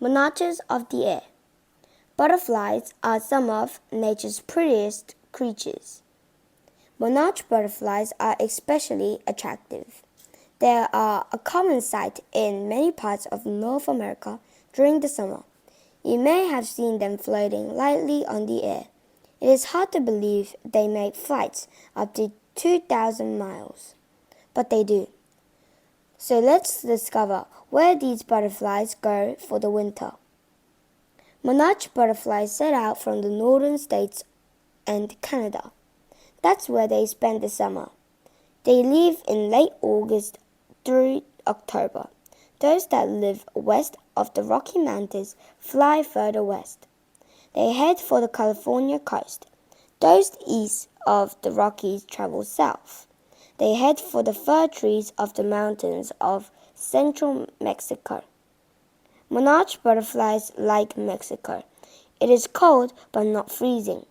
Monarchs of the air. Butterflies are some of nature's prettiest creatures. Monarch butterflies are especially attractive. They are a common sight in many parts of North America during the summer. You may have seen them floating lightly on the air. It is hard to believe they make flights up to 2,000 miles, but they do. So let's discover where these butterflies go for the winter. Monarch butterflies set out from the northern states and Canada. That's where they spend the summer. They leave in late August through October. Those that live west of the Rocky Mountains fly further west. They head for the California coast. Those east of the Rockies travel south. They head for the fir trees of the mountains of central Mexico. Monarch butterflies like Mexico. It is cold but not freezing.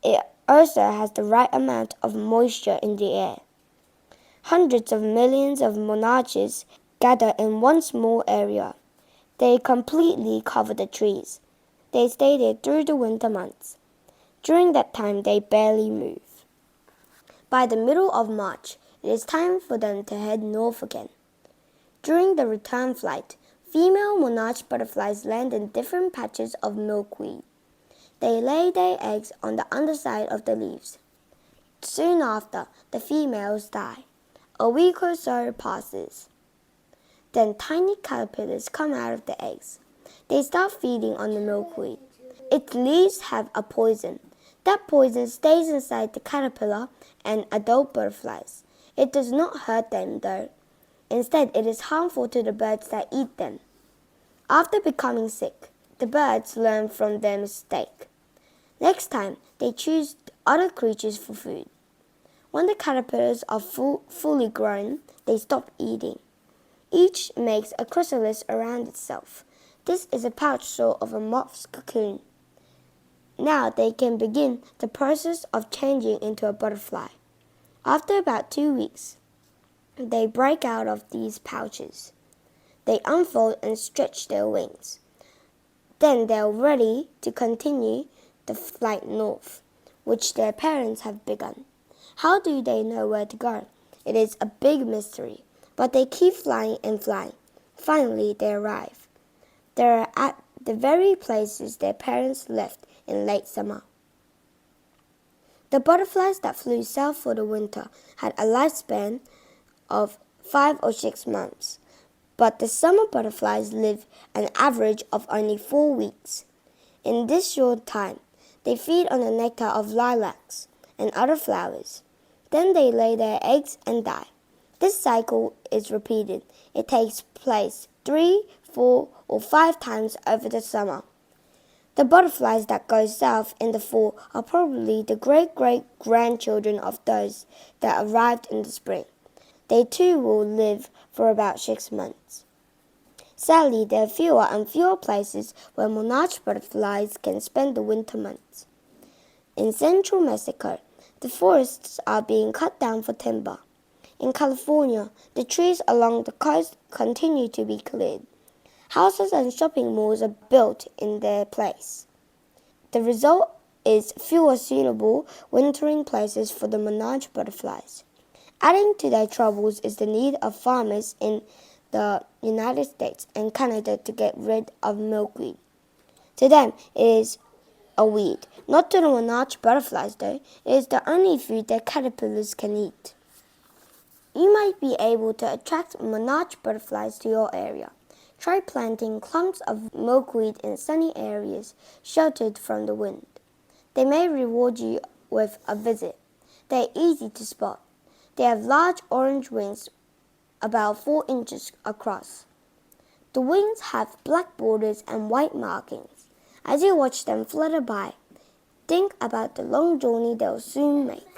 It also has the right amount of moisture in the air. Hundreds of millions of monarchs gather in one small area. They completely cover the trees. They stay there through the winter months. During that time, they barely move. By the middle of March, it is time for them to head north again. During the return flight, female monarch butterflies land in different patches of milkweed. They lay their eggs on the underside of the leaves. Soon after, the females die. A week or so passes. Then tiny caterpillars come out of the eggs. They start feeding on the milkweed. Its leaves have a poison. That poison stays inside the caterpillar and adult butterflies. It does not hurt them though. Instead, it is harmful to the birds that eat them. After becoming sick, the birds learn from their mistake. Next time, they choose other creatures for food. When the caterpillars are fully grown, they stop eating. Each makes a chrysalis around itself. This is a pouch sort of a moth's cocoon. Now they can begin the process of changing into a butterfly. After about 2 weeks, they break out of these pouches. They unfold and stretch their wings. Then they are ready to continue the flight north, which their parents have begun. How do they know where to go? It is a big mystery, but they keep flying and flying. Finally, they arrive. They are at the very places their parents left in late summer. The butterflies that flew south for the winter had a lifespan of 5 or 6 months, but the summer butterflies live an average of only 4 weeks. In this short time, they feed on the nectar of lilacs and other flowers. Then they lay their eggs and die. This cycle is repeated. It takes place 3, 4, or 5 times over the summer. The butterflies that go south in the fall are probably the great-great-grandchildren of those that arrived in the spring. They too will live for about 6 months. Sadly, there are fewer and fewer places where monarch butterflies can spend the winter months. In central Mexico, the forests are being cut down for timber. In California, the trees along the coast continue to be cleared. Houses and shopping malls are built in their place. The result is fewer suitable wintering places for the monarch butterflies. Adding to their troubles is the need of farmers in the United States and Canada to get rid of milkweed. To them, it is a weed. Not to the monarch butterflies though. It is the only food that caterpillars can eat. You might be able to attract monarch butterflies to your area. Try planting clumps of milkweed in sunny areas sheltered from the wind. They may reward you with a visit. They are easy to spot. They have large orange wings about 4 inches across. The wings have black borders and white markings. As you watch them flutter by, think about the long journey they'll soon make.